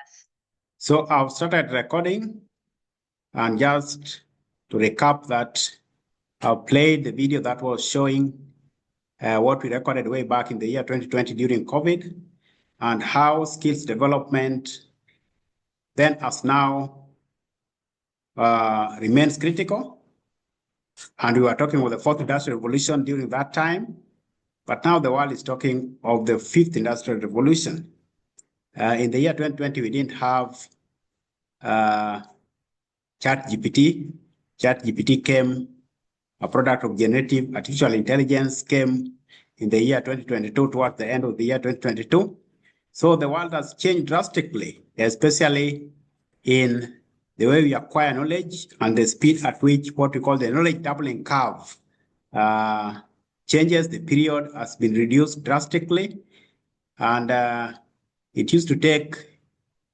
readiness. So I've started recording, and just to recap that, I've played the video that was showing what we recorded way back in the year 2020 during COVID, and how skills development then as now remains critical. And we were talking about the fourth industrial revolution during that time, but now the world is talking of the fifth industrial revolution. In the year 2020, we didn't have ChatGPT. ChatGPT came, a product of generative artificial intelligence came in the year 2022, towards the end of the year 2022. So the world has changed drastically, especially in the way we acquire knowledge and the speed at which what we call the knowledge doubling curve changes. The period has been reduced drastically, and it used to take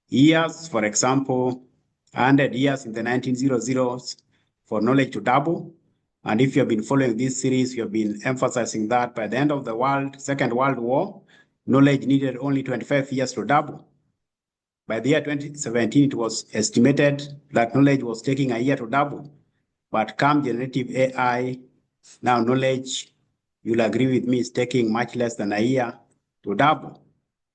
years, for example, 100 years in the 1900s for knowledge to double. And if you have been following this series, you have been emphasizing that by the end of the Second World War, knowledge needed only 25 years to double. By the year 2017, it was estimated that knowledge was taking a year to double. But come generative AI, now knowledge, you'll agree with me, is taking much less than a year to double.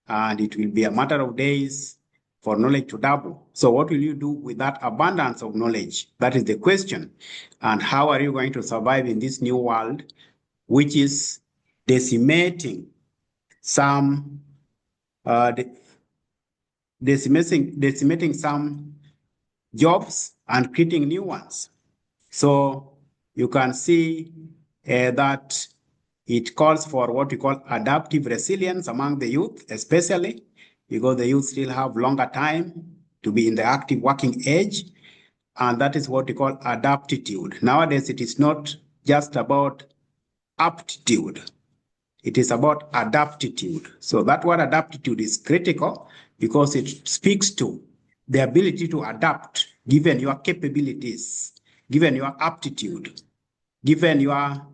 And it will be a matter of days for knowledge to double. So what will you do with that abundance of knowledge? That is the question. And how are you going to survive in this new world, which is decimating some decimating some jobs and creating new ones? So you can see that it calls for what we call adaptive resilience among the youth, especially because the youth still have longer time to be in the active working age. And that is what we call adaptitude. Nowadays, it is not just about aptitude. It is about adaptitude. So that word adaptitude is critical because it speaks to the ability to adapt given your capabilities, given your aptitude, given your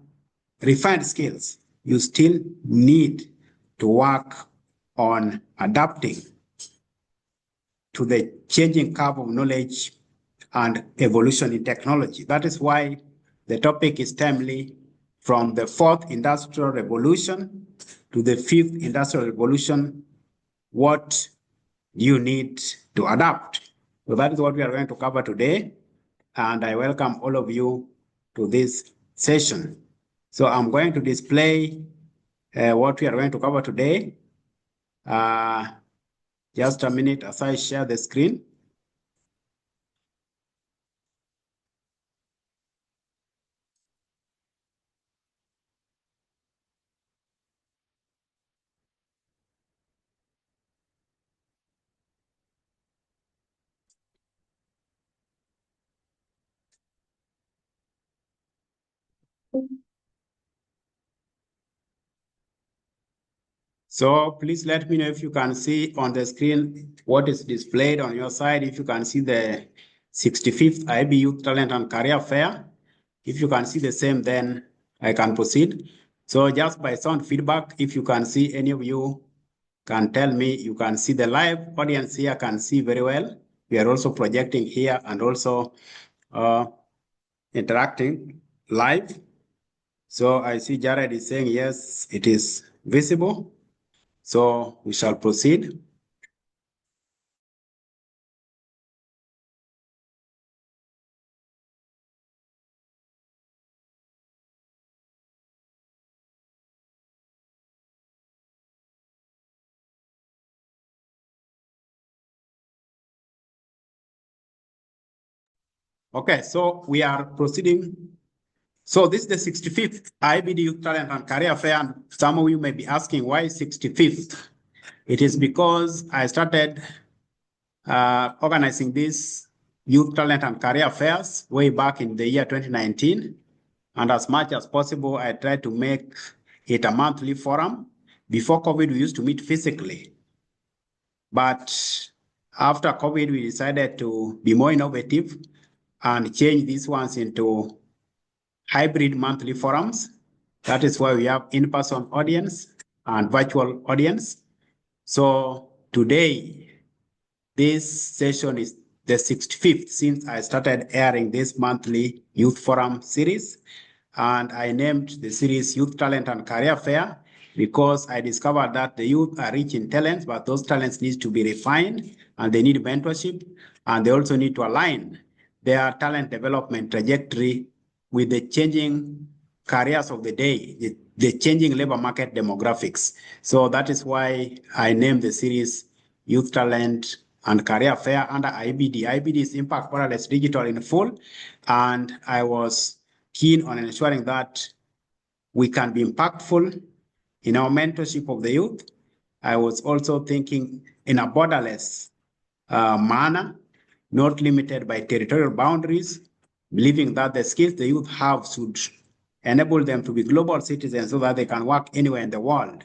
refined skills. You still need to work on adapting to the changing curve of knowledge and evolution in technology. That is why the topic is timely, from the fourth industrial revolution to the fifth industrial revolution. What do you need to adapt? So that is what we are going to cover today. And I welcome all of you to this session. So I'm going to display what we are going to cover today. Just a minute as I share the screen. So please let me know if you can see on the screen what is displayed on your side. If you can see the 65th IB Youth Talent and Career Fair. If you can see the same, then I can proceed. So just by sound feedback, if you can see, any of you can tell me. You can see the live audience here, can see very well. We are also projecting here and also interacting live. So I see Jared is saying, yes, it is visible. So we shall proceed. Okay, so we are proceeding. So this is the 65th IBD Youth Talent and Career Fair. And some of you may be asking, why 65th? It is because I started organizing these Youth Talent and Career Fairs way back in the year 2019. And as much as possible, I tried to make it a monthly forum. Before COVID, we used to meet physically. But after COVID, we decided to be more innovative and change these ones into hybrid monthly forums. That is why we have in-person audience and virtual audience. So today, this session is the 65th since I started airing this monthly Youth Forum series. And I named the series Youth Talent and Career Fair because I discovered that the youth are rich in talents, but those talents need to be refined and they need mentorship, and they also need to align their talent development trajectory with the changing careers of the day, the changing labor market demographics. So that is why I named the series Youth Talent and Career Fair under IBD. IBD is Impact Wireless Digital in full, and I was keen on ensuring that we can be impactful in our mentorship of the youth. I was also thinking in a borderless manner, not limited by territorial boundaries, believing that the skills the youth have should enable them to be global citizens so that they can work anywhere in the world.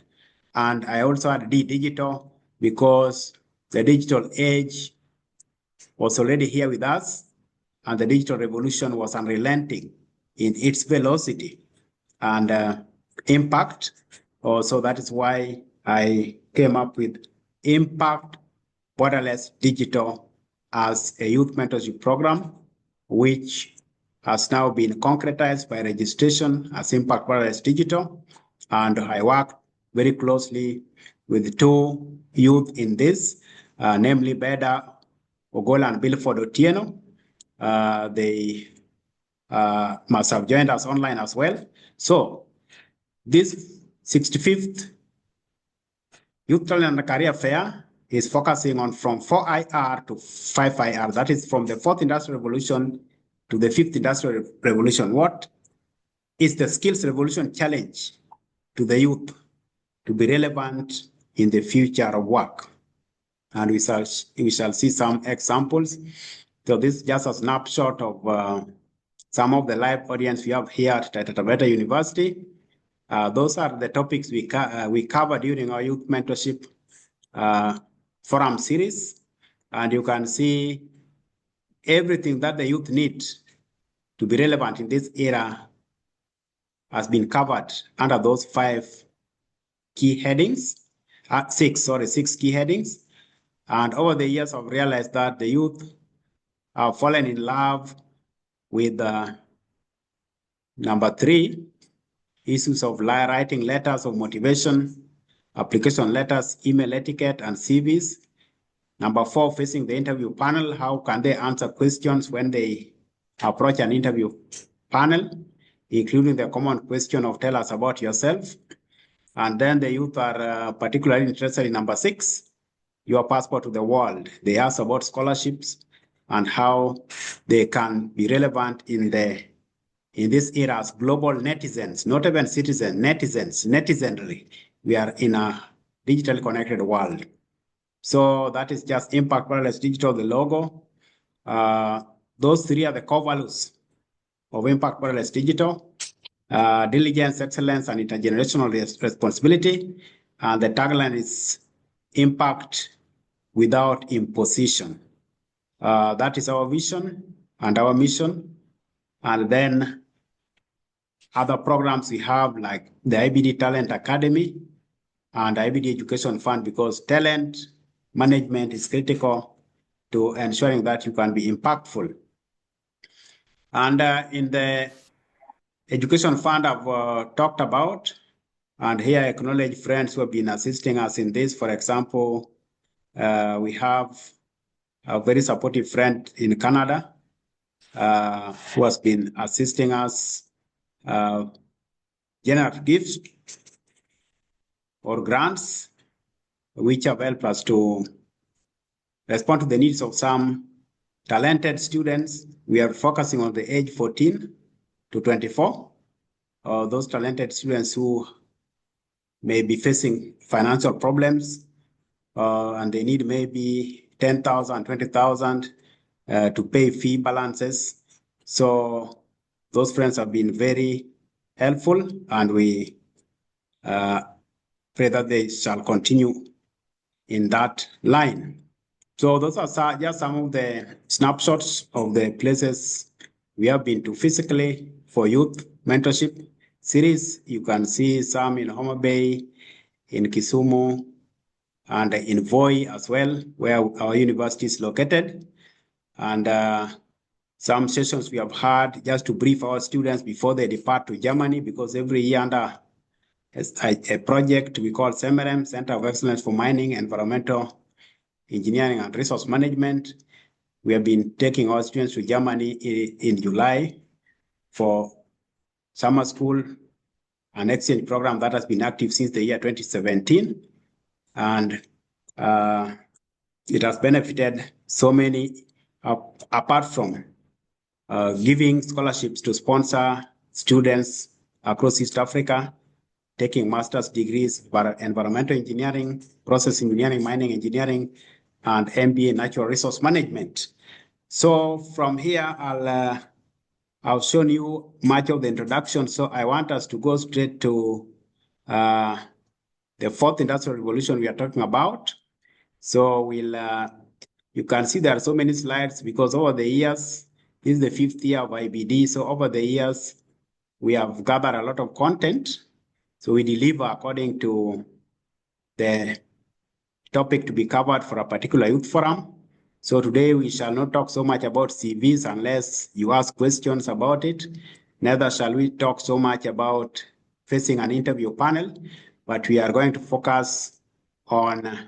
And I also had digital because the digital age was already here with us, and the digital revolution was unrelenting in its velocity and impact. So that is why I came up with Impact Borderless Digital as a youth mentorship program, which has now been concretized by registration as Impact Wireless Digital. And I work very closely with two youth in this, namely Beda Ogola and Bilford Otieno. They must have joined us online as well. So this 65th Youth Talent and Career Fair is focusing on from 4IR to 5IR. That is from the fourth industrial revolution to the fifth industrial revolution. What is the skills revolution challenge to the youth to be relevant in the future of work? And we shall see some examples. So this is just a snapshot of some of the live audience we have here at Taita Taveta University. Those are the topics we cover during our youth mentorship forum series. And you can see everything that the youth need to be relevant in this era has been covered under those six key headings. And over the years, I've realized that the youth have fallen in love with number 3, issues of writing letters of motivation, application letters, email etiquette, and CVs. Number 4, facing the interview panel. How can they answer questions when they approach an interview panel, including the common question of tell us about yourself. And then the youth are particularly interested in number 6, your passport to the world. They ask about scholarships and how they can be relevant in this era as global netizens, not even citizens, netizens, netizenry. We are in a digitally connected world. So that is just Impact Wireless Digital, the logo. Those 3 are the core values of Impact Wireless Digital: diligence, excellence, and intergenerational responsibility. And the tagline is impact without imposition. That is our vision and our mission. And then other programs we have like the IBD Talent Academy and IBD Education Fund, because talent management is critical to ensuring that you can be impactful. And in the Education Fund I've talked about, and here I acknowledge friends who have been assisting us in this. For example, we have a very supportive friend in Canada who has been assisting us, generous gifts or grants, which have helped us to respond to the needs of some talented students. We are focusing on the age 14 to 24, those talented students who may be facing financial problems and they need maybe 10,000, 20,000 to pay fee balances. So those friends have been very helpful, and we pray that they shall continue in that line. So those are just some of the snapshots of the places we have been to physically for youth mentorship series. You can see some in Homa Bay, in Kisumu, and in Voi as well, where our university is located. And some sessions we have had just to brief our students before they depart to Germany, because every year under a project we call CEMEREM, Center of Excellence for Mining, Environmental Engineering and Resource Management. We have been taking our students to Germany in July for summer school, an exchange program that has been active since the year 2017. And it has benefited so many, apart from giving scholarships to sponsor students across East Africa, taking master's degrees for environmental engineering, process engineering, mining engineering, and MBA natural resource management. So from here, I've shown you much of the introduction. So I want us to go straight to the fourth industrial revolution we are talking about. So you can see there are so many slides because over the years, this is the 5th year of IBD. So over the years, we have gathered a lot of content. So we deliver according to the topic to be covered for a particular youth forum. So today we shall not talk so much about CVs unless you ask questions about it. Neither shall we talk so much about facing an interview panel, but we are going to focus on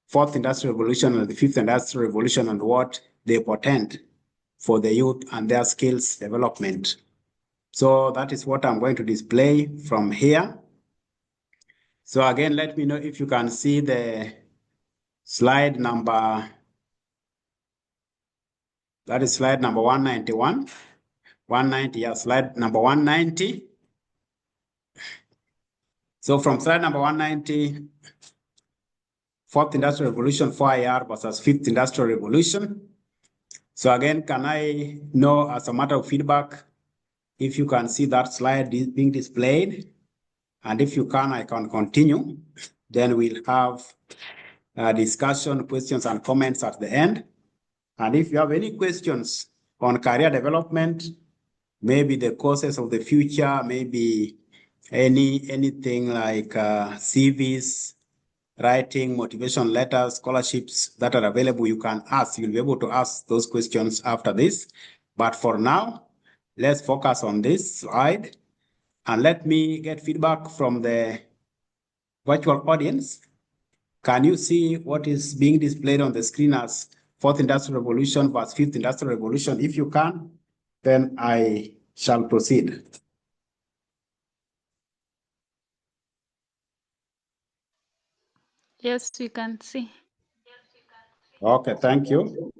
fourth industrial revolution and the fifth industrial revolution and what they portend for the youth and their skills development. So that is what I'm going to display from here. So again, let me know if you can see the slide number. That is slide number 191. 190, yeah, slide number 190. So from slide number 190, fourth industrial revolution, 4IR versus fifth industrial revolution. So again, can I know as a matter of feedback, if you can see that slide being displayed? And if you can, I can continue. Then we'll have a discussion, questions and comments at the end. And if you have any questions on career development, maybe the courses of the future, maybe anything like CVs, writing, motivation letters, scholarships that are available, you can ask. You'll be able to ask those questions after this. But for now, let's focus on this slide. And let me get feedback from the virtual audience. Can you see what is being displayed on the screen as fourth industrial revolution versus fifth industrial revolution? If you can, then I shall proceed. Yes, we can see. Okay, thank you.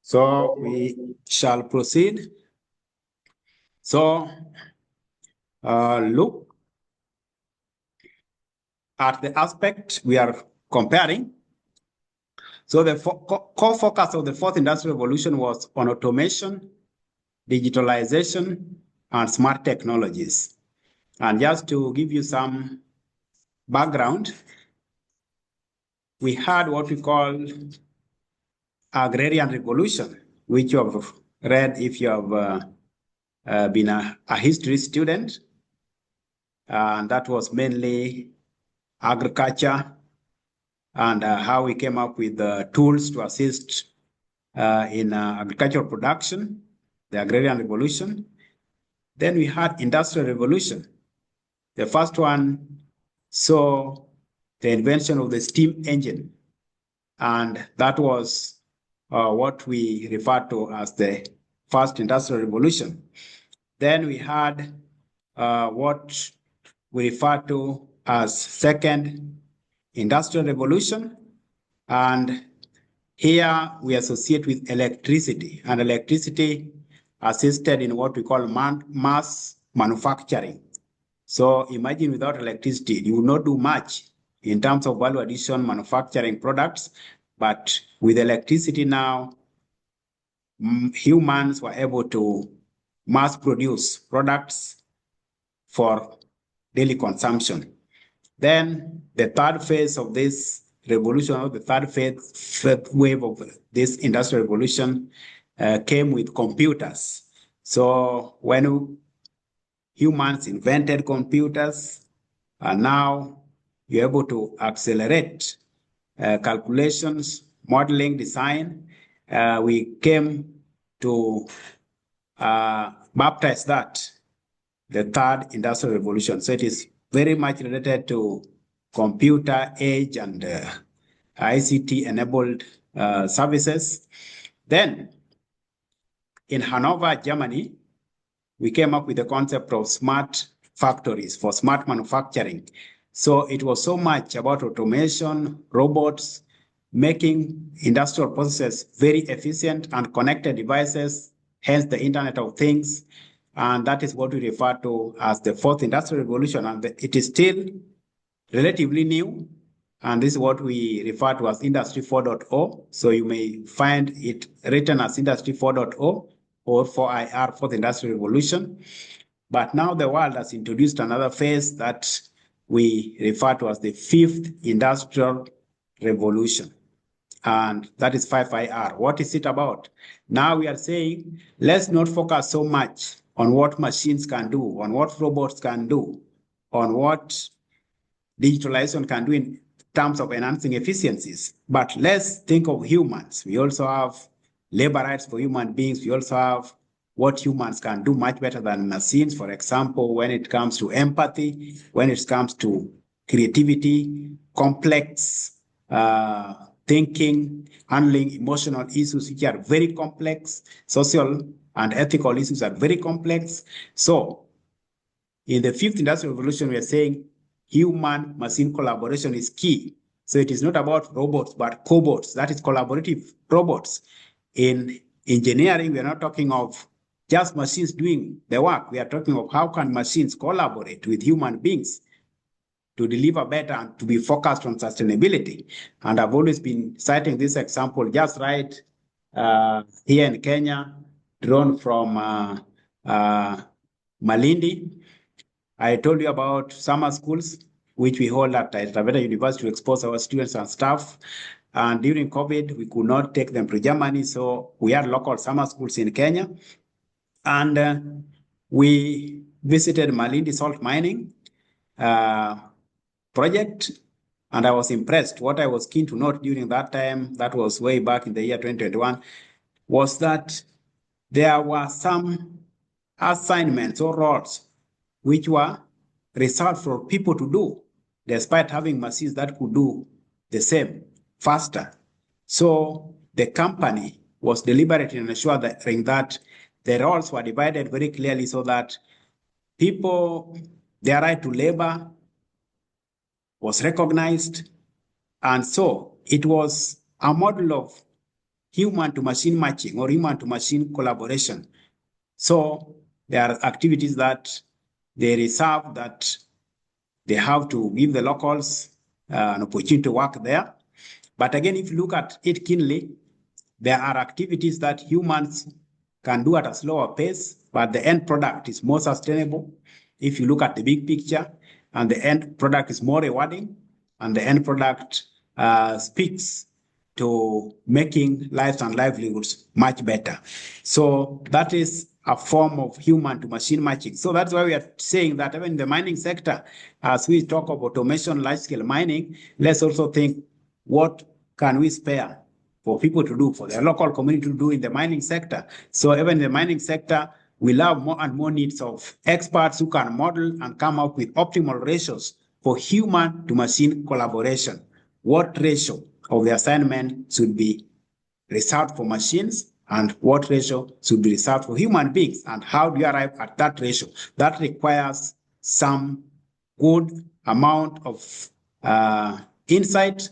So we shall proceed. So look at the aspect we are comparing. So the core focus of the fourth industrial revolution was on automation, digitalization, and smart technologies. And just to give you some background, we had what we call agrarian revolution, which you have read if you have been a history student. And that was mainly agriculture and how we came up with tools to assist in agricultural production, the agrarian revolution. Then we had industrial revolution. The first one saw the invention of the steam engine, and that was what we refer to as the first industrial revolution. Then we had what we refer to as second industrial revolution, and here we associate with electricity, and electricity assisted in what we call mass manufacturing. So imagine without electricity, you will not do much in terms of value addition manufacturing products, but with electricity now, humans were able to mass produce products for daily consumption. Then the third phase of this revolution, or the third wave of this industrial revolution came with computers. So when humans invented computers, and now you're able to accelerate calculations, modeling, design. We came to baptize that the third industrial revolution. So it is very much related to computer age and ICT-enabled services. Then, in Hanover, Germany, we came up with the concept of smart factories for smart manufacturing. So it was so much about automation, robots, making industrial processes very efficient and connected devices, hence the Internet of Things. And that is what we refer to as the fourth industrial revolution. And it is still relatively new. And this is what we refer to as Industry 4.0. So you may find it written as Industry 4.0 or 4IR, Fourth Industrial Revolution. But now the world has introduced another phase that we refer to as the Fifth Industrial Revolution. And that is 5IR. What is it about? Now we are saying, let's not focus so much on what machines can do, on what robots can do, on what digitalization can do in terms of enhancing efficiencies. But let's think of humans. We also have labor rights for human beings. We also have what humans can do much better than machines. For example, when it comes to empathy, when it comes to creativity, complex thinking, handling emotional issues, which are very complex, social and ethical issues are very complex. So in the fifth industrial revolution, we are saying human-machine collaboration is key. So it is not about robots, but cobots, that is collaborative robots. In engineering, we are not talking of just machines doing the work. We are talking of how can machines collaborate with human beings to deliver better and to be focused on sustainability. And I've always been citing this example just right here in Kenya, drawn from Malindi. I told you about summer schools, which we hold at Taita Taveta University to expose our students and staff. And during COVID, we could not take them to Germany, so we had local summer schools in Kenya. And we visited Malindi salt mining project, and I was impressed. What I was keen to note during that time, that was way back in the year 2021, was that there were some assignments or roles which were reserved for people to do, despite having machines that could do the same faster. So the company was deliberate in ensuring that the roles were divided very clearly so that people, their right to labor was recognized. And so it was a model of human to machine matching or human to machine collaboration. So there are activities that they reserve that they have to give the locals an opportunity to work there. But again, if you look at it keenly, there are activities that humans can do at a slower pace, but the end product is more sustainable. If you look at the big picture, and the end product is more rewarding, and the end product speaks to making lives and livelihoods much better. So that is a form of human to machine matching. So that's why we are saying that even in the mining sector, as we talk of automation, large-scale mining, let's also think what can we spare for people to do, for their local community to do in the mining sector. So even in the mining sector, we'll have more and more needs of experts who can model and come up with optimal ratios for human to machine collaboration. What ratio of the assignment should be reserved for machines and what ratio should be reserved for human beings, and how do you arrive at that ratio? That requires some good amount of insight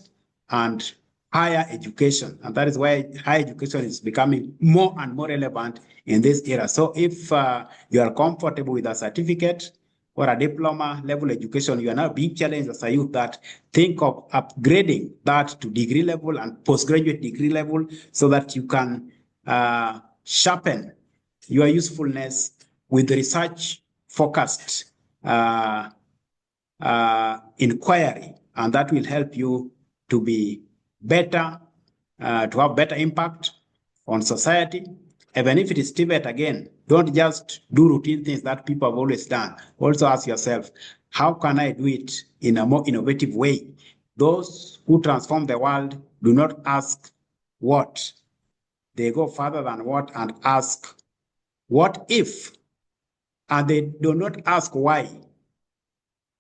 and higher education. And that is why higher education is becoming more and more relevant in this era. So if you are comfortable with a certificate or a diploma level education, you are now being challenged as a youth that think of upgrading that to degree level and postgraduate degree level so that you can sharpen your usefulness with research focused inquiry, and that will help you to be better, to have better impact on society, even if it is Tibet again, don't just do routine things that people have always done. Also ask yourself, how can I do it in a more innovative way? Those who transform the world do not ask what. They go further than what and ask, what if? And they do not ask why.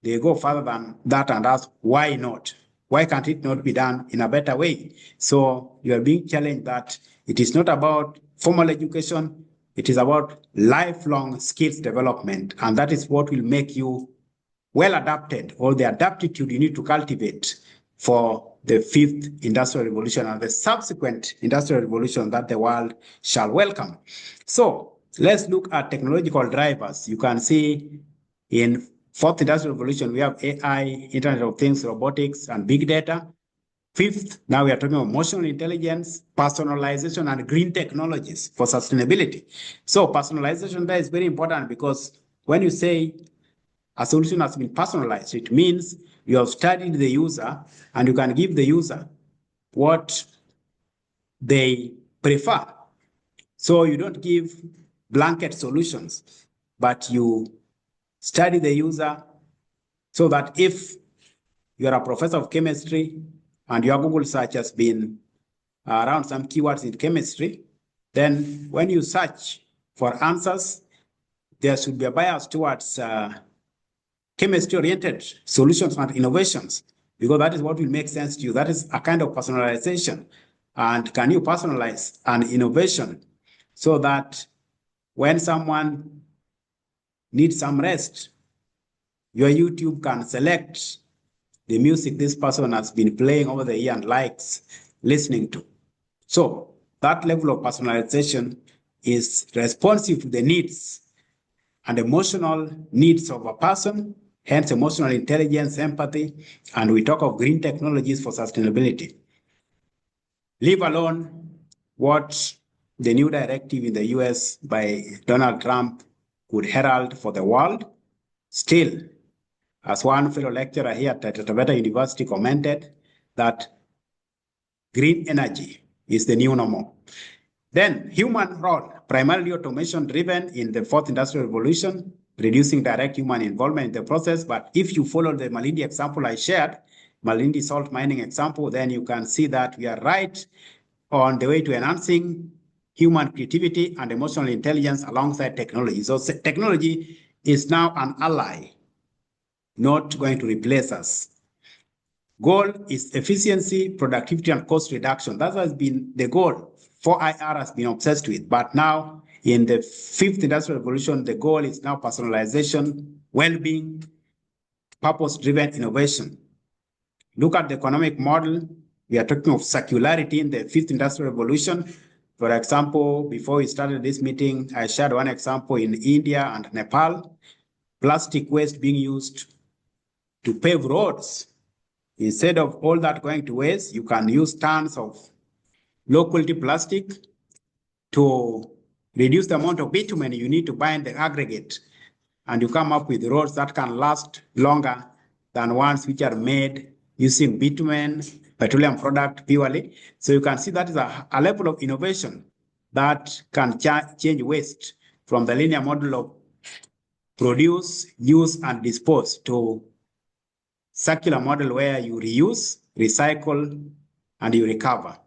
They go further than that and ask, why not? Why can't it not be done in a better way? So you are being challenged that it is not about formal education, it is about lifelong skills development. And that is what will make you well adapted, or the adaptitude you need to cultivate for the fifth industrial revolution and the subsequent industrial revolution that the world shall welcome. So let's look at technological drivers. You can see in fourth industrial revolution, we have AI, Internet of Things, robotics, and big data. Fifth, now we are talking about emotional intelligence, personalization, and green technologies for sustainability. So personalization there is very important, because when you say a solution has been personalized, it means you have studied the user and you can give the user what they prefer. So you don't give blanket solutions, but you study the user so that if you are a professor of chemistry and your Google search has been around some keywords in chemistry, then when you search for answers, there should be a bias towards chemistry-oriented solutions and innovations, because that is what will make sense to you. That is a kind of personalization. And can you personalize an innovation so that when someone needs some rest, your YouTube can select the music this person has been playing over the year and likes listening to. So that level of personalization is responsive to the needs and emotional needs of a person, hence emotional intelligence, empathy, and we talk of green technologies for sustainability. Leave alone what the new directive in the US by Donald Trump could herald for the world. Still, as one fellow lecturer here at Taita Taveta University commented, that green energy is the new normal. Then human role, primarily automation driven in the fourth industrial revolution, reducing direct human involvement in the process. But if you follow the Malindi example I shared, Malindi salt mining example, then you can see that we are right on the way to enhancing human creativity and emotional intelligence alongside technology. So technology is now an ally, not going to replace us. Goal is efficiency, productivity, and cost reduction. That has been the goal 4IR has been obsessed with. But now in the fifth industrial revolution, the goal is now personalization, well-being, purpose-driven innovation. Look at the economic model. We are talking of circularity in the fifth industrial revolution. For example, before we started this meeting, I shared one example in India and Nepal, plastic waste being used to pave roads. Instead of all that going to waste, you can use tons of low-quality plastic to reduce the amount of bitumen you need to bind the aggregate. And you come up with roads that can last longer than ones which are made using bitumen, petroleum product purely. So you can see that is a level of innovation that can change waste from the linear model of produce, use, and dispose to circular model where you reuse, recycle, and you recover,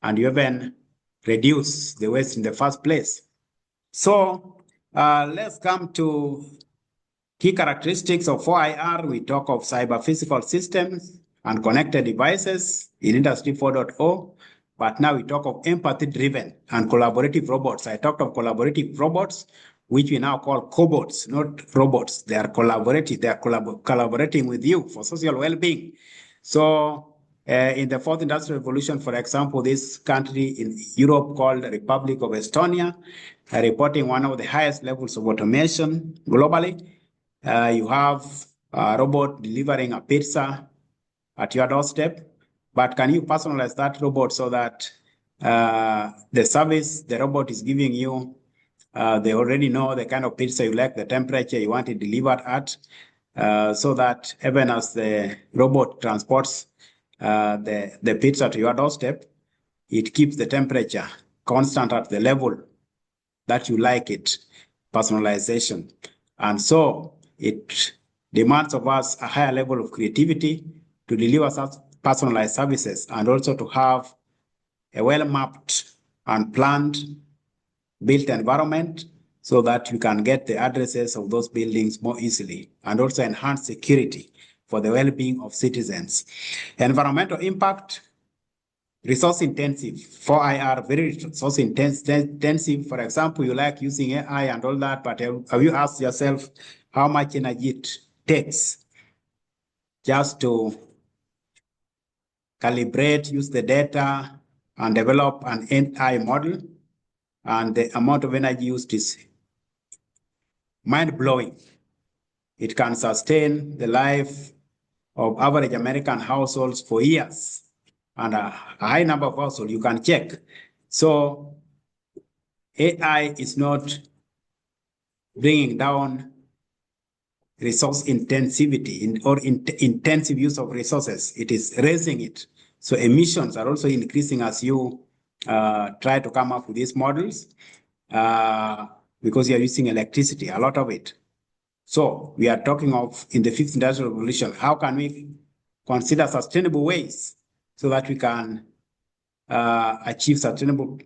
and you even reduce the waste in the first place. So let's come to key characteristics of 4IR. We talk of cyber physical systems and connected devices in Industry 4.0, but now we talk of empathy-driven and collaborative robots. I talked of collaborative robots, which we now call cobots, not robots. They are collaborative. They are collaborating with you for social well-being. So in the fourth industrial revolution, for example, this country in Europe called the Republic of Estonia, reporting one of the highest levels of automation globally. You have a robot delivering a pizza at your doorstep, but can you personalize that robot so that the service the robot is giving you, they already know the kind of pizza you like, the temperature you want it delivered at, so that even as the robot transports the pizza to your doorstep, it keeps the temperature constant at the level that you like it, personalization. And so it demands of us a higher level of creativity to deliver such personalized services and also to have a well-mapped and planned built environment so that you can get the addresses of those buildings more easily and also enhance security for the well-being of citizens. Environmental impact, resource intensive, 4IR, very resource intensive. For example, you like using AI and all that, but have you asked yourself how much energy it takes just to calibrate, use the data, and develop an AI model? And the amount of energy used is mind-blowing. It can sustain the life of average American households for years, and a high number of households you can check. So AI is not bringing down resource intensivity or intensive use of resources. It is raising it. So emissions are also increasing as you try to come up with these models because you're using electricity, a lot of it. So we are talking of in the fifth industrial revolution, how can we consider sustainable ways so that we can achieve sustainable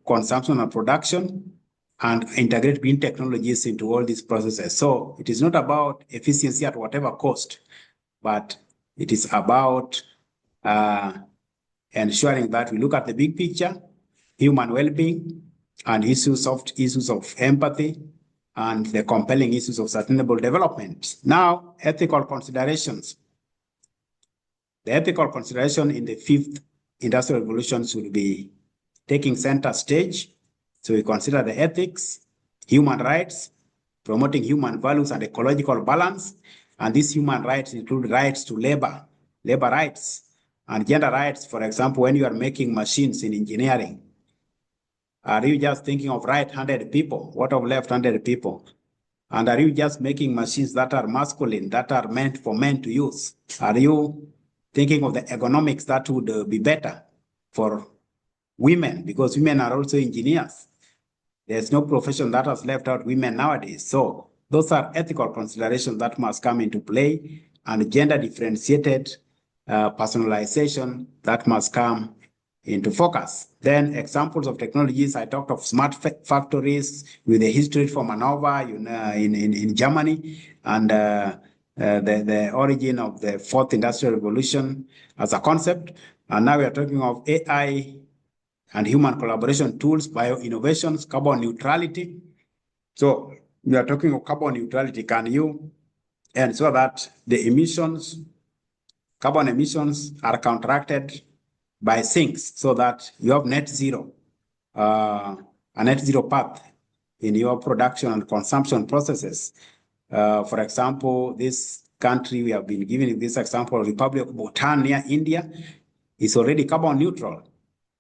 consumption and production and integrate green technologies into all these processes. So it is not about efficiency at whatever cost, but it is about ensuring that we look at the big picture, human well-being, and issues of empathy, and the compelling issues of sustainable development. Now, ethical considerations. The ethical consideration in the fifth industrial revolution should be taking center stage. So we consider the ethics, human rights, promoting human values and ecological balance. And these human rights include rights to labor rights, and gender rights. For example, when you are making machines in engineering, are you just thinking of right-handed people? What of left-handed people? And are you just making machines that are masculine, that are meant for men to use? Are you thinking of the ergonomics that would be better for women? Because women are also engineers. There's no profession that has left out women nowadays. So those are ethical considerations that must come into play, and gender differentiated personalization that must come into focus. Then examples of technologies, I talked of smart factories with a history from Manova in Germany, and the origin of the fourth industrial revolution as a concept. And now we are talking of AI and human collaboration tools, bio-innovations, carbon neutrality. So we are talking of carbon neutrality. Can you ensure that the carbon emissions are counteracted by sinks so that you have net zero, a net zero path in your production and consumption processes? For example, this country, we have been giving this example, Republic of Bhutan near India, is already carbon neutral.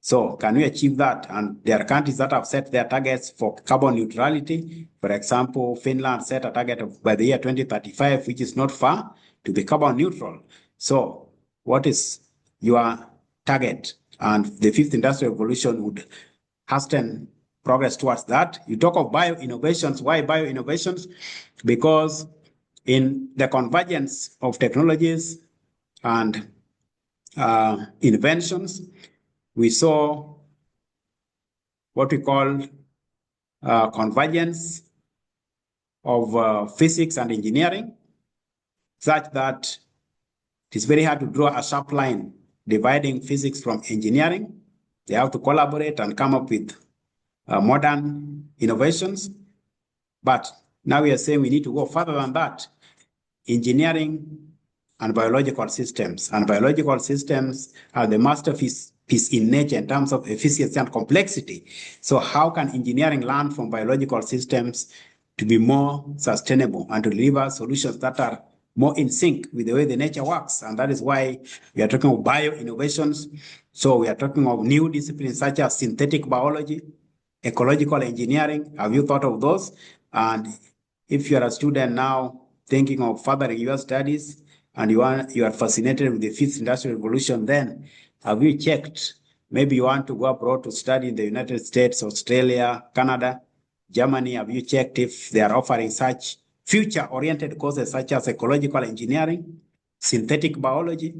So can we achieve that? And there are countries that have set their targets for carbon neutrality. For example, Finland set a target of by the year 2035, which is not far, to be carbon neutral. So what is your target? And the fifth industrial revolution would hasten progress towards that. You talk of bio-innovations. Why bio-innovations? Because in the convergence of technologies and inventions, we saw what we call convergence of physics and engineering, such that it is very hard to draw a sharp line dividing physics from engineering. They have to collaborate and come up with modern innovations. But now we are saying we need to go further than that. Engineering and biological systems. And biological systems are the masterpiece in nature in terms of efficiency and complexity. So how can engineering learn from biological systems to be more sustainable and to deliver solutions that are more in sync with the way the nature works? And that is why we are talking of bio-innovations. So we are talking of new disciplines such as synthetic biology, ecological engineering. Have you thought of those? And if you are a student now thinking of furthering your studies and you are fascinated with the fifth industrial revolution, then have you checked? Maybe you want to go abroad to study in the United States, Australia, Canada. Germany, have you checked if they are offering such future-oriented courses such as ecological engineering, synthetic biology,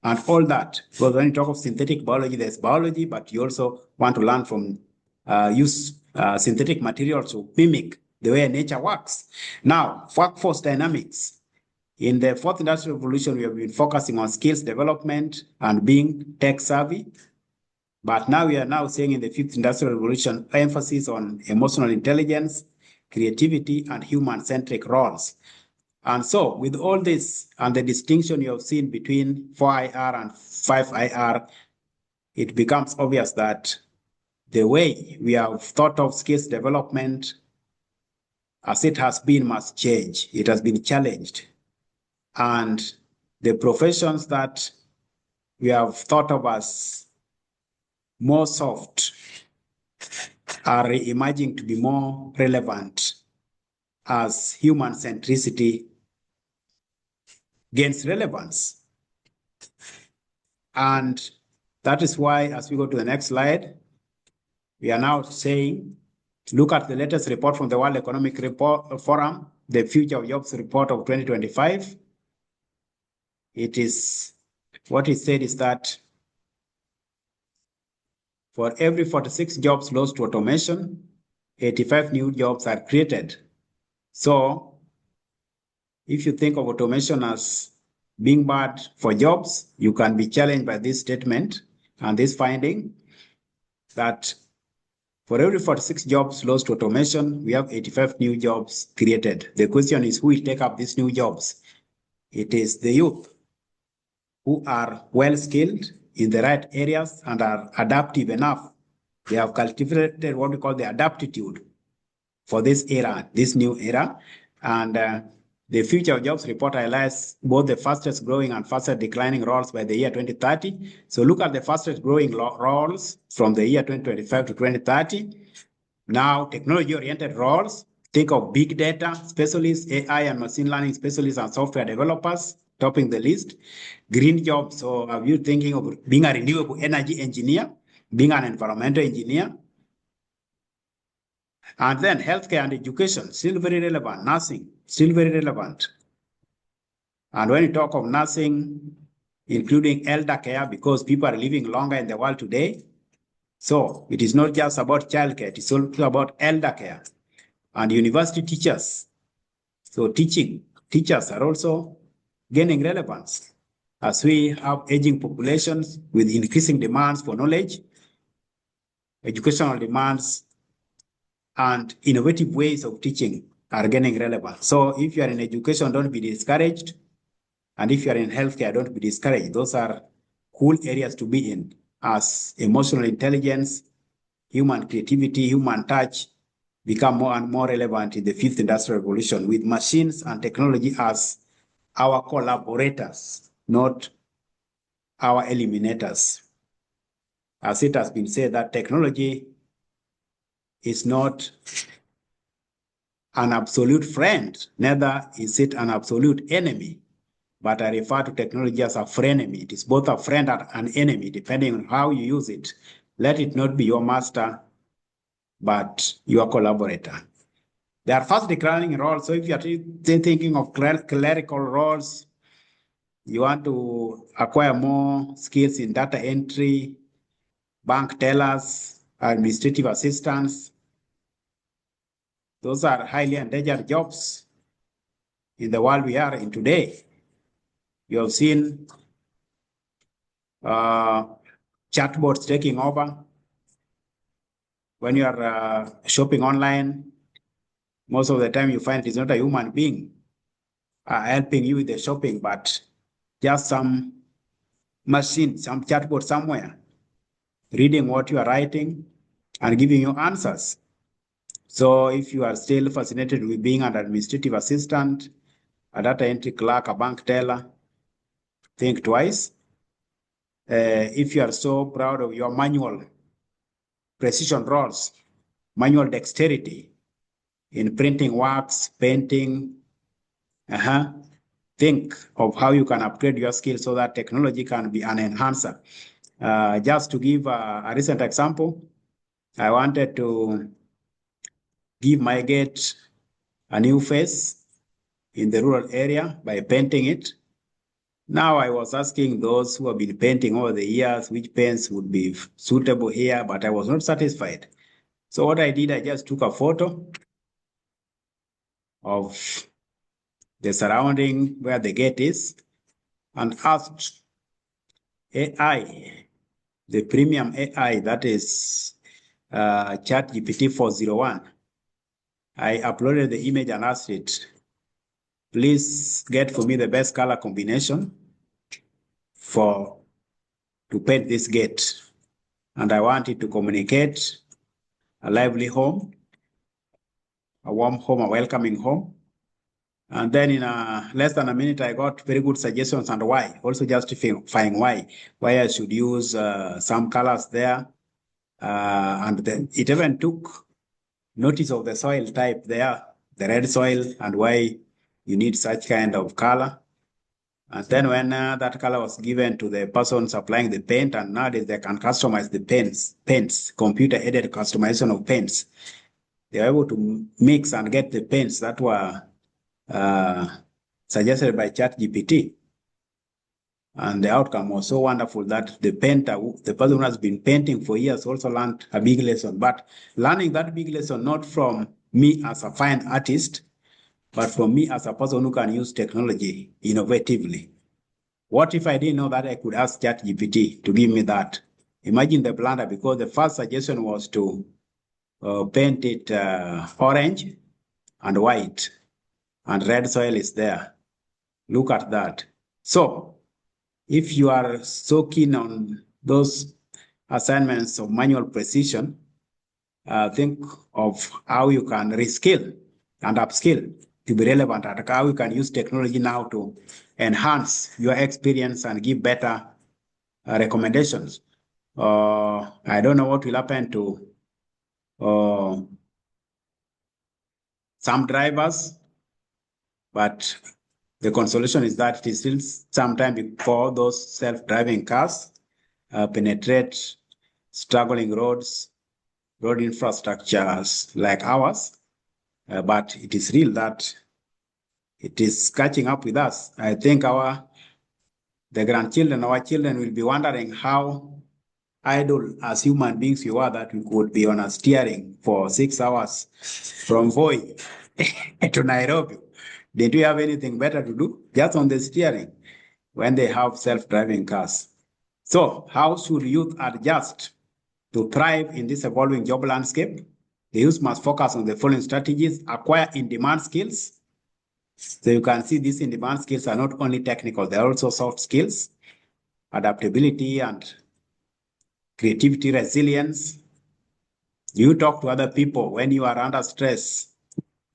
and all that? Because when you talk of synthetic biology, there's biology, but you also want to learn from use synthetic materials to mimic the way nature works. Now, workforce dynamics. In the fourth industrial revolution, we have been focusing on skills development and being tech savvy. But now we are now saying in the fifth industrial revolution, emphasis on emotional intelligence, creativity, and human-centric roles. And so with all this and the distinction you have seen between 4IR and 5IR, it becomes obvious that the way we have thought of skills development as it has been must change. It has been challenged. And the professions that we have thought of as more soft are emerging to be more relevant as human centricity gains relevance. And that is why, as we go to the next slide, we are now saying, look at the latest report from the World Economic Forum, the Future of Jobs report of 2025. It is, what it said is that for every 46 jobs lost to automation, 85 new jobs are created. So if you think of automation as being bad for jobs, you can be challenged by this statement and this finding that for every 46 jobs lost to automation, we have 85 new jobs created. The question is, who will take up these new jobs? It is the youth who are well-skilled in the right areas and are adaptive enough. They have cultivated what we call the adaptitude for this era, this new era. And the Future of Jobs report highlights both the fastest growing and fastest declining roles by the year 2030. So look at the fastest growing roles from the year 2025 to 2030. Now, technology-oriented roles, think of big data specialists, AI and machine learning specialists, and software developers, topping the list. Green jobs, so are you thinking of being a renewable energy engineer, being an environmental engineer? And then healthcare and education, still very relevant. Nursing, still very relevant. And when you talk of nursing, including elder care, because people are living longer in the world today, so it is not just about childcare, it is also about elder care. And university teachers, so teachers are also gaining relevance as we have aging populations with increasing demands for knowledge, educational demands, and innovative ways of teaching are gaining relevance. So if you are in education, don't be discouraged. And if you are in healthcare, don't be discouraged. Those are cool areas to be in, as emotional intelligence, human creativity, human touch become more and more relevant in the fifth industrial revolution, with machines and technology as our collaborators, not our eliminators. As it has been said, that technology is not an absolute friend, neither is it an absolute enemy, but I refer to technology as a frenemy. It is both a friend and an enemy, depending on how you use it. Let it not be your master, but your collaborator. There are fast declining roles. So if you are thinking of clerical roles, you want to acquire more skills in data entry, bank tellers, administrative assistants. Those are highly endangered jobs in the world we are in today. You have seen chatbots taking over. When you are shopping online, most of the time you find it's not a human being helping you with the shopping, but just some machine, some chatbot somewhere, reading what you are writing and giving you answers. So if you are still fascinated with being an administrative assistant, a data entry clerk, a bank teller, think twice. If you are so proud of your manual precision roles, manual dexterity in printing works, painting, think of how you can upgrade your skills so that technology can be an enhancer. Just to give a recent example, I wanted to give my gate a new face in the rural area by painting it. Now I was asking those who have been painting over the years which paints would be suitable here, but I was not satisfied. So what I did, I just took a photo of the surrounding where the gate is and asked AI, the premium AI, that is ChatGPT 401. I uploaded the image and asked it, please get for me the best color combination to paint this gate. And I want it to communicate a lively home, a warm home, a welcoming home. And then in less than a minute, I got very good suggestions and why, also justifying why I should use some colors there. And then it even took notice of the soil type there, the red soil, and why you need such kind of color. And then when that color was given to the person supplying the paint, and nowadays they can customize the paints, computer-aided customization of paints. They were able to mix and get the paints that were suggested by ChatGPT. And the outcome was so wonderful that the painter, the person who has been painting for years, also learned a big lesson. But learning that big lesson, not from me as a fine artist, but from me as a person who can use technology innovatively. What if I didn't know that I could ask ChatGPT to give me that? Imagine the blunder, because the first suggestion was to paint it orange and white, and red soil is there. Look at that. So if you are so keen on those assignments of manual precision, think of how you can reskill and upskill to be relevant, and how you can use technology now to enhance your experience and give better recommendations. I don't know what will happen to some drivers, but the consolation is that it is still some time before those self-driving cars penetrate struggling roads, road infrastructures like ours. But it is real that it is catching up with us. I think the grandchildren, our children will be wondering how idle as human beings we were, that we could be on a steering for 6 hours from Voi to Nairobi. Did we have anything better to do? Just on the steering when they have self-driving cars. So how should youth adjust to thrive in this evolving job landscape? The youth must focus on the following strategies: acquire in-demand skills. So you can see these in-demand skills are not only technical, they're also soft skills: adaptability and creativity, resilience. You talk to other people when you are under stress.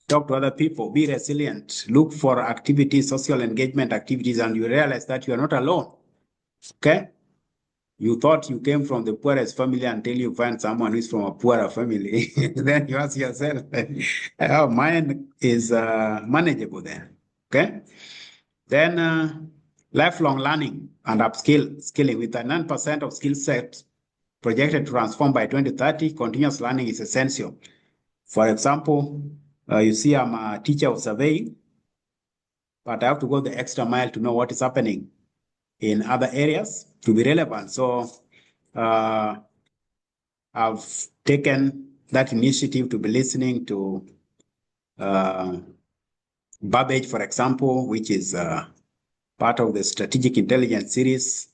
Talk to other people, be resilient, look for activities, social engagement activities, and you realize that you are not alone. Okay? You thought you came from the poorest family until you find someone who is from a poorer family. Then you ask yourself, oh, mine is manageable then. Okay? Then lifelong learning and upskilling with a 9% of skill sets projected to transform by 2030. Continuous learning is essential. For example, you see I'm a teacher of surveying, but I have to go the extra mile to know what is happening in other areas to be relevant. So I've taken that initiative to be listening to Babbage, for example, which is part of the strategic intelligence series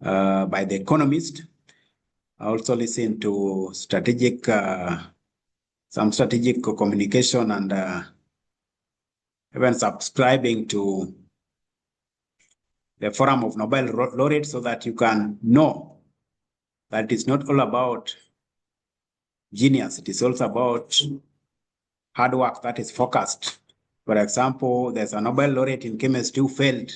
by The Economist. I also listen to some strategic communication, and even subscribing to the Forum of Nobel Laureates, so that you can know that it's not all about genius. It is also about hard work that is focused. For example, there's a Nobel laureate in chemistry who failed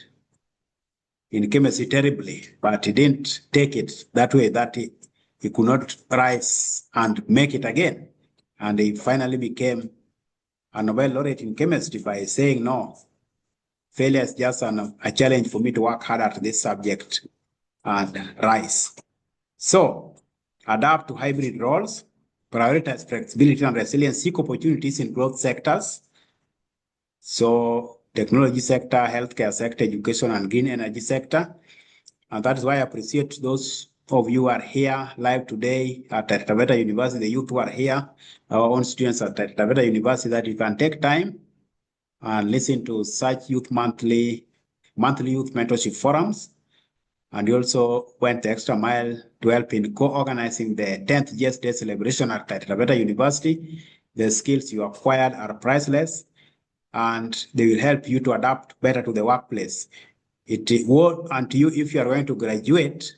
in chemistry terribly, but he didn't take it that way, that he could not rise and make it again. And he finally became a Nobel laureate in chemistry by saying, no, failure is just a challenge for me to work hard at this subject and rise. So adapt to hybrid roles, prioritize flexibility and resilience, seek opportunities in growth sectors. So technology sector, healthcare sector, education, and green energy sector. And that is why I appreciate those of you who are here live today at Taita Taveta University, the youth who are here, our own students at Taita Taveta University, that you can take time and listen to such monthly youth mentorship forums. And you also went the extra mile to help in co-organizing the 10th GS Day celebration at Taita Taveta University. The skills you acquired are priceless, and they will help you to adapt better to the workplace. It won't unto you if you are going to graduate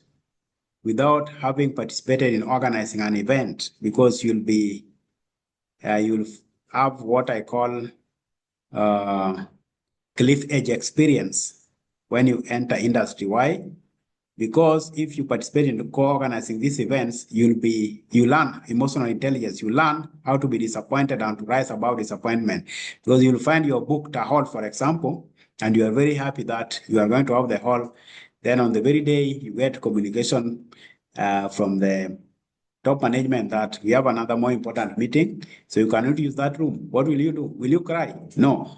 without having participated in organizing an event, because you'll have what I call cliff edge experience when you enter industry. Why? Because if you participate in co-organizing these events, you learn emotional intelligence. You learn how to be disappointed and to rise above disappointment. Because you'll find you're booked a hall, for example, and you are very happy that you are going to have the hall. Then on the very day, you get communication from the top management that we have another more important meeting, so you cannot use that room. What will you do? Will you cry? No.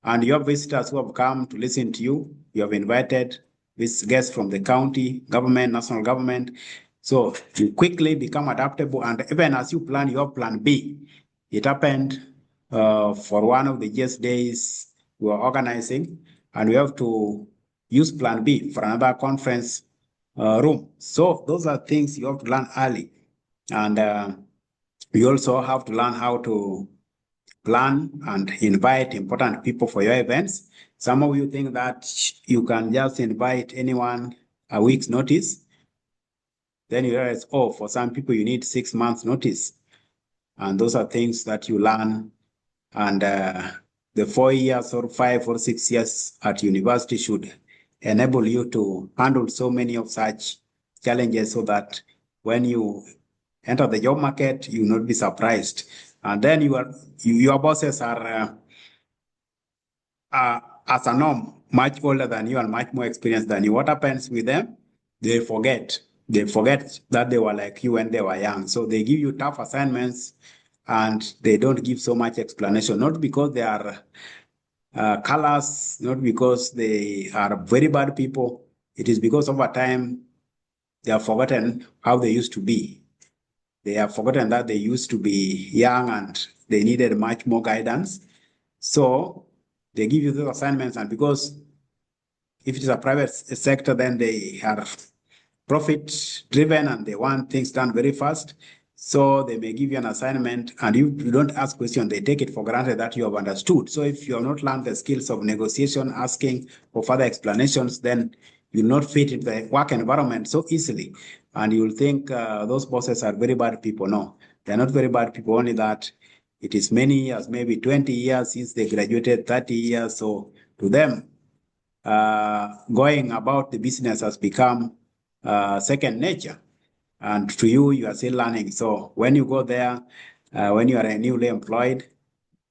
And you have visitors who have come to listen to you. You have invited these guests from the county, government, national government. So you quickly become adaptable. And even as you plan your plan B, it happened for one of the GS days we were organizing, and we have to use plan B for another conference room. So those are things you have to learn early. And you also have to learn how to plan and invite important people for your events. Some of you think that you can just invite anyone a week's notice. Then you realize, oh, for some people you need 6 months notice. And those are things that you learn. And the 4 years or 5 or 6 years at university should enable you to handle so many of such challenges, so when you enter the job market, you will not be surprised. And then your bosses are, as a norm, much older than you and much more experienced than you. What happens with them? They forget. They forget that they were like you when they were young. So they give you tough assignments, and they don't give so much explanation, not because they are callous, not because they are very bad people. It is because over time, they have forgotten how they used to be. They have forgotten that they used to be young and they needed much more guidance. So they give you those assignments, and because if it is a private sector, then they are profit driven and they want things done very fast. So they may give you an assignment, and you don't ask questions. They take it for granted that you have understood. So if you have not learned the skills of negotiation, asking for further explanations, then you'll not fit into the work environment so easily. And you'll think those bosses are very bad people. No, they're not very bad people, only that it is many years, maybe 20 years since they graduated, 30 years. So to them, going about the business has become second nature. And to you, you are still learning. So when you go there, when you are newly employed,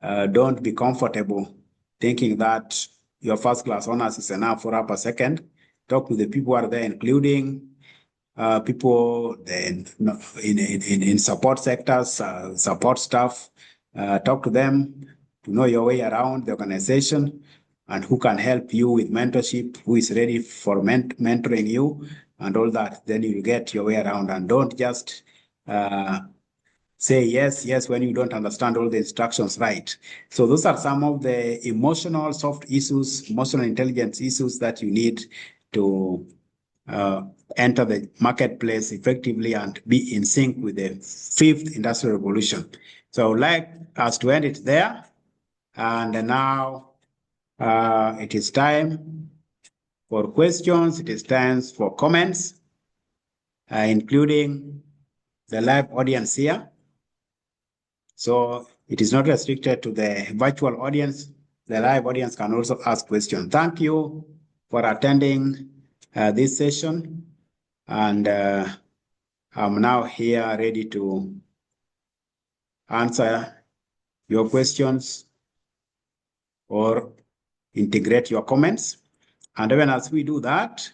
don't be comfortable thinking that your first class honors is enough for up a second. Talk to the people who are there, including people in support sectors, support staff. Talk to them to know your way around the organization and who can help you with mentorship, who is ready for mentoring you and all that. Then you'll get your way around, and don't just say yes when you don't understand all the instructions right. So those are some of the emotional soft issues, emotional intelligence issues that you need to enter the marketplace effectively and be in sync with the fifth industrial revolution. So I would like us to end it there. And now it is time for questions. It is time for comments, including the live audience here. So it is not restricted to the virtual audience. The live audience can also ask questions. Thank you for attending this session. And I'm now here ready to answer your questions or integrate your comments. And even as we do that,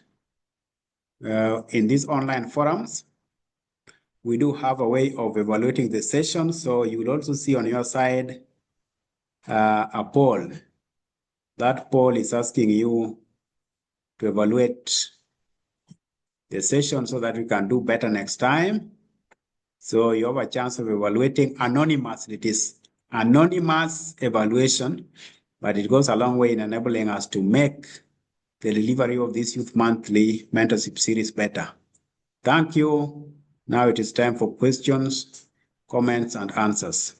in these online forums, we do have a way of evaluating the session. So you will also see on your side a poll. That poll is asking you to evaluate the session so that we can do better next time. So you have a chance of evaluating anonymously. It is anonymous evaluation, but it goes a long way in enabling us to make the delivery of this Youth Monthly Mentorship Series better. Thank you. Now it is time for questions, comments, and answers.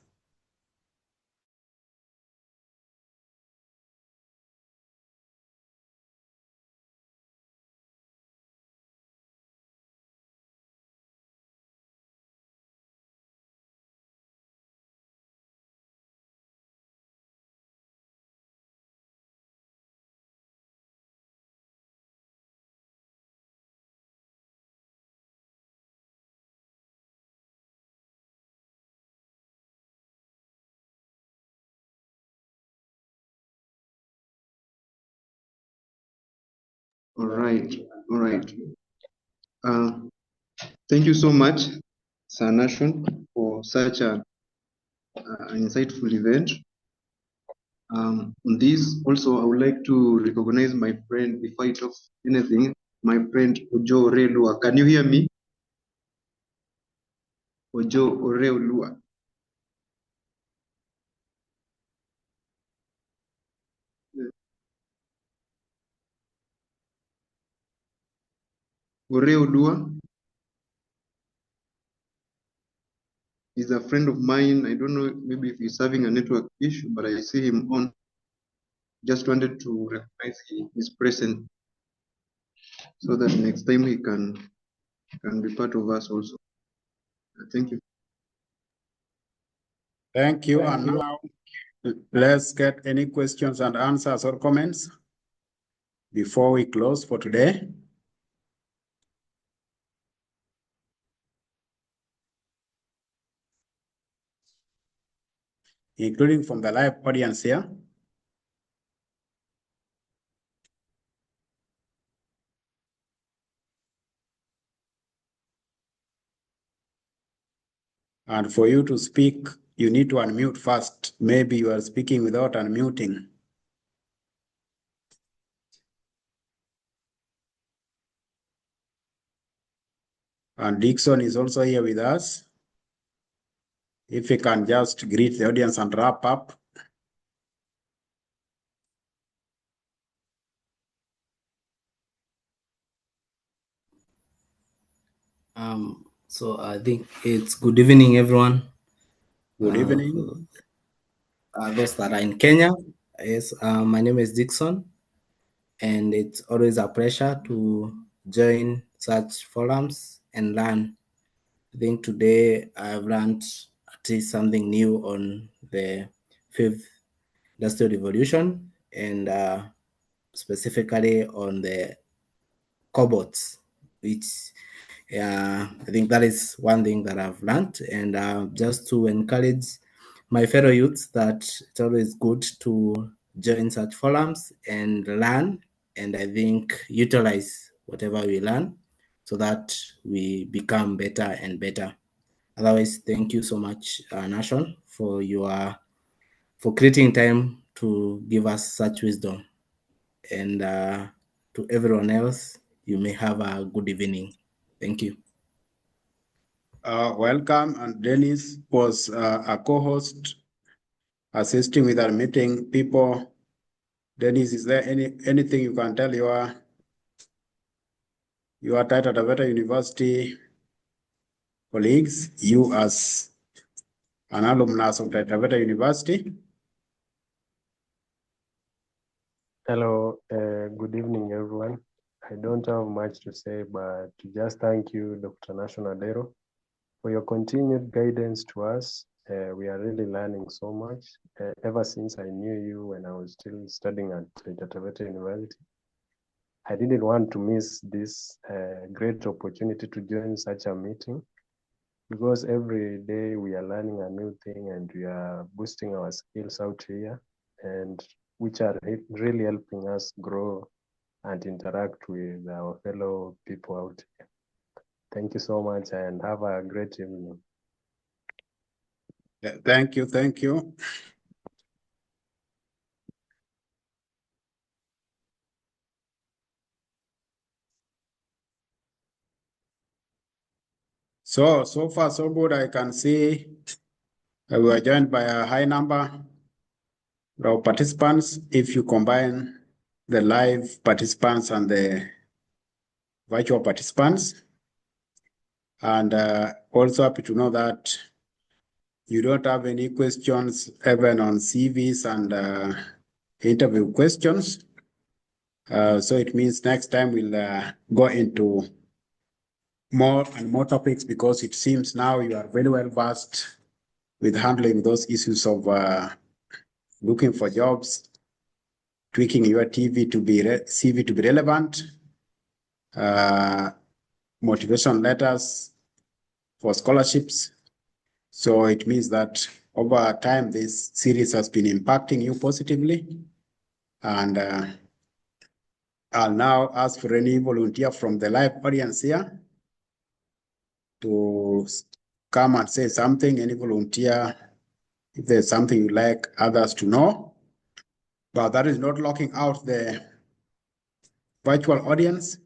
All right, all right. Thank you so much, Sir Nation, for such an insightful event. On this, also, I would like to recognize my friend before I talk anything. My friend Ojo Orelua. Can you hear me? Ojo Orelua. Oreolua is a friend of mine. I don't know, maybe if he's having a network issue, but I see him on. Just wanted to recognize his presence so that next time he can be part of us also. Thank you. Thank you. And now let's get any questions and answers or comments before we close for today. Including from the live audience here. And for you to speak, you need to unmute first. Maybe you are speaking without unmuting. And Dixon is also here with us. If you can just greet the audience and wrap up. So I think it's good evening, everyone. Good evening. Those that are in Kenya, yes, my name is Dixon, and it's always a pleasure to join such forums and learn. I think today I've learned at least something new on the fifth industrial revolution and specifically on the cobots, which I think that is one thing that I've learned. And just to encourage my fellow youths that it's always good to join such forums and learn, and I think utilize whatever we learn so that we become better and better. Otherwise, thank you so much, Nation, for creating time to give us such wisdom. And to everyone else, you may have a good evening. Thank you. Welcome. And Dennis was a co-host assisting with our meeting people. Dennis, is there anything you can tell your Taita Taveta University colleagues, you as an alumnus of Taita Taveta University? Hello, good evening, everyone. I don't have much to say, but to just thank you, Dr. National Adero, for your continued guidance to us. We are really learning so much. Ever since I knew you when I was still studying at Taita Taveta University, I didn't want to miss this great opportunity to join such a meeting, because every day we are learning a new thing and we are boosting our skills out here, and which are really helping us grow and interact with our fellow people out here. Thank you so much and have a great evening. Thank you. Thank you. So far, so good. I can see we are joined by a high number of participants. If you combine the live participants and the virtual participants, and also happy to know that you don't have any questions even on CVs and interview questions. So it means next time we'll go into more and more topics, because it seems now you are very well versed with handling those issues of looking for jobs, tweaking your CV to be relevant, motivation letters for scholarships. So it means that over time, this series has been impacting you positively. And I'll now ask for any volunteer from the live audience here to come and say something. Any volunteer, if there's something you'd like others to know. But that is not locking out the virtual audience.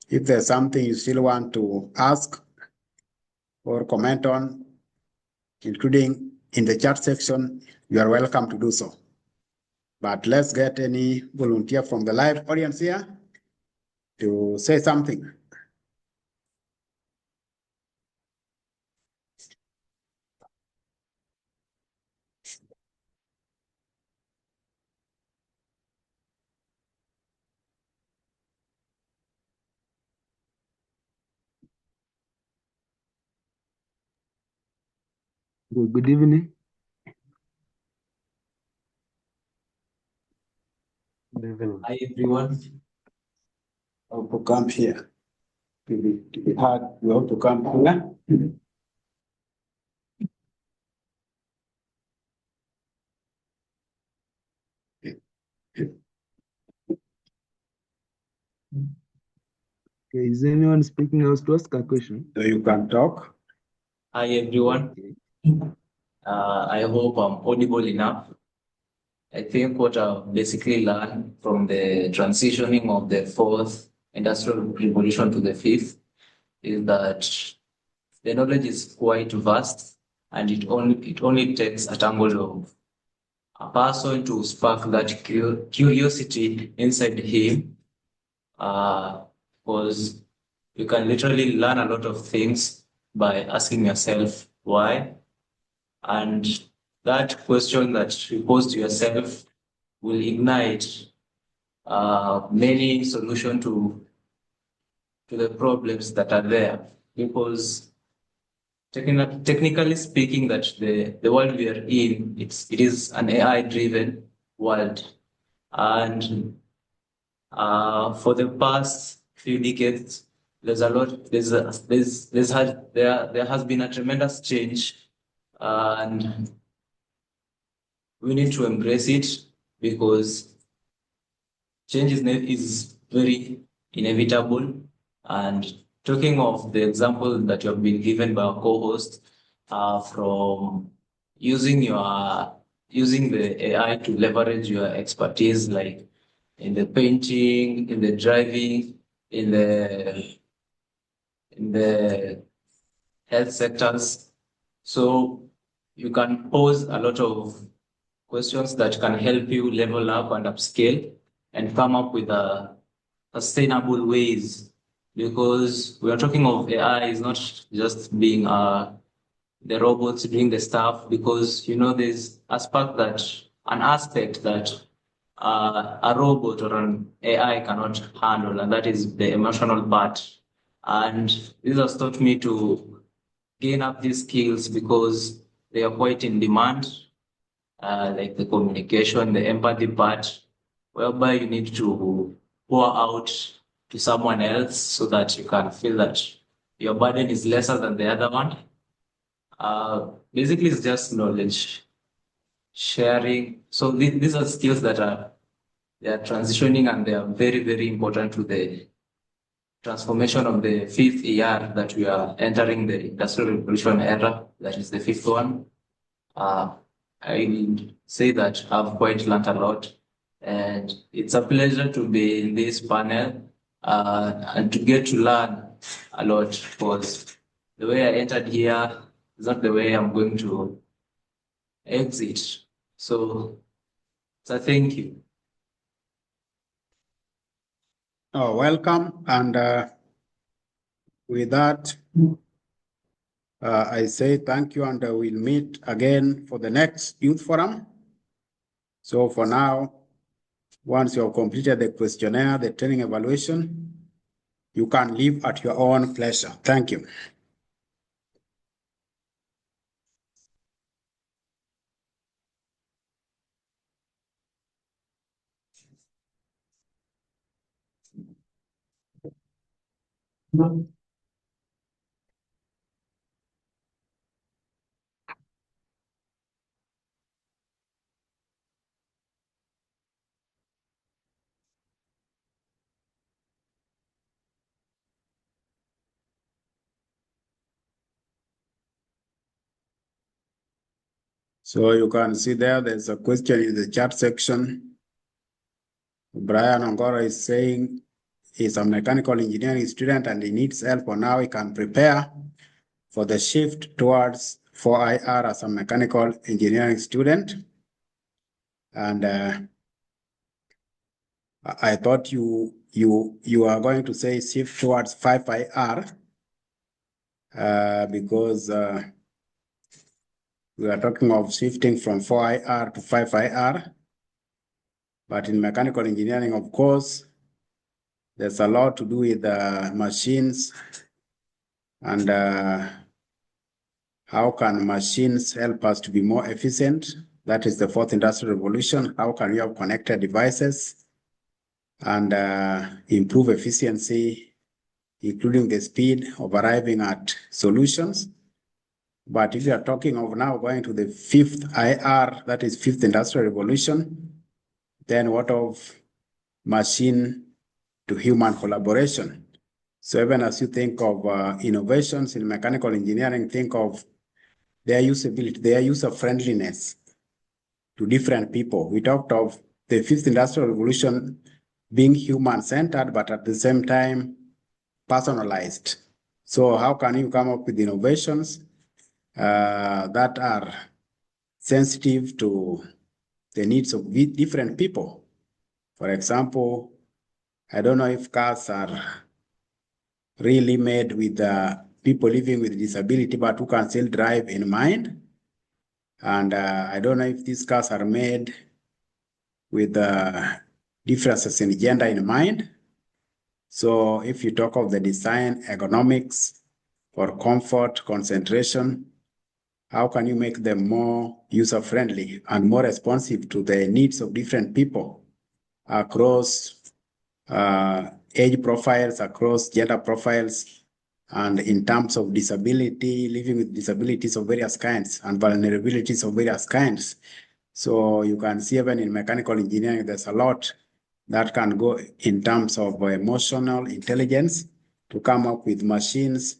If there's something you still want to ask or comment on, including in the chat section, you are welcome to do so. But let's get any volunteer from the live audience here to say something. Good evening. Good evening. Hi everyone. How to come here? To be heard, you have to come here. Okay, is anyone speaking else to ask a question? So you can talk. Hi everyone. I hope I'm audible enough. I think what I've basically learned from the transitioning of the fourth industrial revolution to the fifth is that the knowledge is quite vast, and it only takes a tangle of a person to spark that curiosity inside him, because you can literally learn a lot of things by asking yourself why. And that question that you pose to yourself will ignite many solutions to the problems that are there. Because technically speaking, that the world we are in, it is an AI-driven world. And for the past few decades, there has been a tremendous change, and we need to embrace it, because change is very inevitable. And talking of the example that you have been given by our co-host, from using the AI to leverage your expertise, like in the painting, in the driving, in the health sectors. So you can pose a lot of questions that can help you level up and upscale and come up with sustainable ways. Because we are talking of AI is not just being the robots doing the stuff, because there's an aspect that a robot or an AI cannot handle, and that is the emotional part. And this has taught me to gain up these skills, because they are quite in demand, like the communication, the empathy part, whereby you need to pour out to someone else so that you can feel that your burden is lesser than the other one. Basically, it's just knowledge sharing. So these are skills that they are transitioning, and they are very, very important to the transformation of the fifth year that we are entering the industrial revolution era, that is the fifth one. I will say that I've quite learned a lot, and it's a pleasure to be in this panel and to get to learn a lot, because the way I entered here is not the way I'm going to exit. So thank you. Oh, welcome. And with that, I say thank you, and we'll meet again for the next youth forum. So for now, once you have completed the questionnaire, the training evaluation, you can leave at your own pleasure. Thank you. So you can see there's a question in the chat section. Brian Ongoro is saying he's a mechanical engineering student and he needs help for now. He can prepare for the shift towards 4IR as a mechanical engineering student. And I thought you are going to say shift towards 5IR because we are talking of shifting from 4IR to 5IR. But in mechanical engineering, of course, there's a lot to do with machines and how can machines help us to be more efficient? That is the fourth industrial revolution. How can we have connected devices and improve efficiency, including the speed of arriving at solutions? But if you are talking of now going to the fifth IR, that is fifth industrial revolution, then what of machine to human collaboration? So even as you think of innovations in mechanical engineering, think of their usability, their user-friendliness to different people. We talked of the fifth industrial revolution being human-centered, but at the same time, personalized. So how can you come up with innovations that are sensitive to the needs of different people? For example, I don't know if cars are really made with people living with disability, but who can still drive in mind. And I don't know if these cars are made with differences in gender in mind. So if you talk of the design, ergonomics, or comfort, concentration, how can you make them more user-friendly and more responsive to the needs of different people across age profiles, across gender profiles, and in terms of disability, living with disabilities of various kinds and vulnerabilities of various kinds? So you can see even in mechanical engineering, there's a lot that can go in terms of emotional intelligence to come up with machines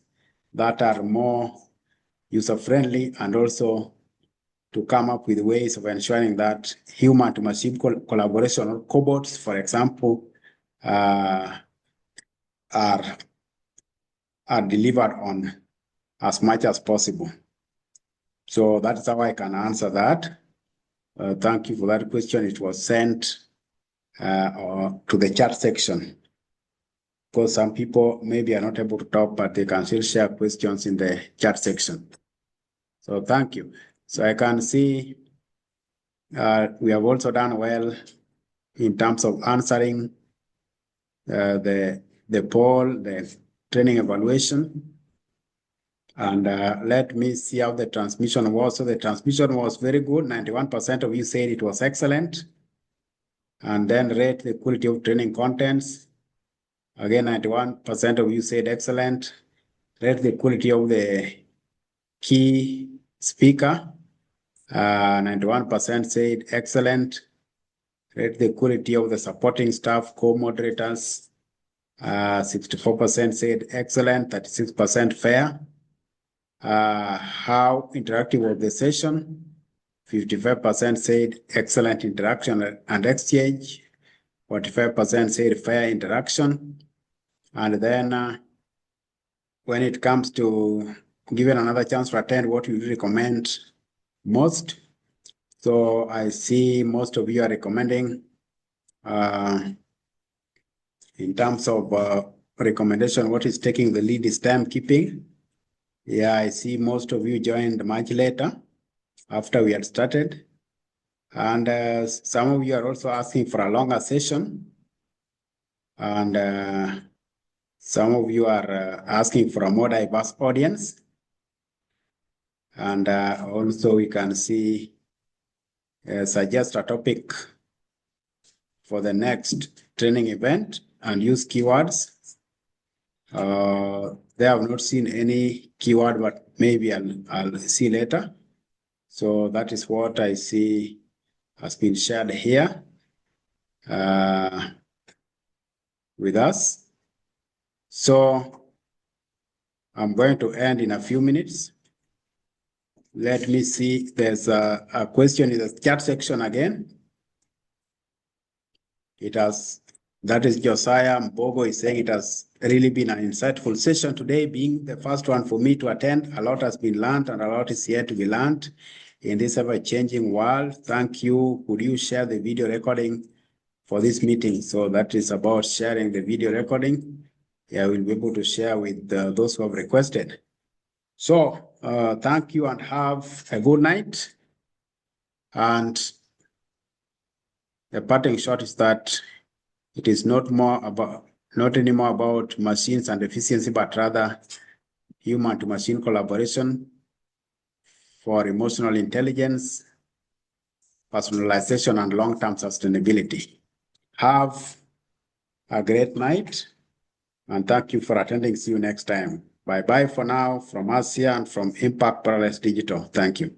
that are more user-friendly, and also to come up with ways of ensuring that human-to-machine collaboration, or cobots, for example, are delivered on as much as possible. So that's how I can answer that. Thank you for that question. It was sent to the chat section, because some people maybe are not able to talk, but they can still share questions in the chat section. So thank you. So I can see we have also done well in terms of answering the poll, the training evaluation. And let me see how the transmission was. So the transmission was very good. 91% of you said it was excellent. And then rate the quality of training contents. Again, 91% of you said excellent. Rate the quality of the key speaker. 91% said excellent. Rate the quality of the supporting staff, co-moderators, 64% said excellent, 36% fair. How interactive was the session? 55% said excellent interaction and exchange. 45% said fair interaction. And then when it comes to given another chance to attend, what you recommend most? So I see most of you are recommending in terms of recommendation, what is taking the lead is timekeeping. Yeah, I see most of you joined much later after we had started. And some of you are also asking for a longer session. And some of you are asking for a more diverse audience. And also we can see, suggest a topic for the next training event and use keywords. They have not seen any keyword, but maybe I'll see later. So that is what I see has been shared here with us. So I'm going to end in a few minutes. Let me see, there's a question in the chat section again. That is Josiah Mbogo is saying it has really been an insightful session today, being the first one for me to attend. A lot has been learned and a lot is yet to be learned in this ever-changing world. Thank you. Could you share the video recording for this meeting? So that is about sharing the video recording. Yeah, we'll be able to share with those who have requested. So thank you and have a good night. And the parting shot is that it is not anymore about machines and efficiency, but rather human to machine collaboration for emotional intelligence, personalization, and long-term sustainability. Have a great night, and thank you for attending. See you next time. Bye-bye for now from us here and from Impact Parallels Digital. Thank you.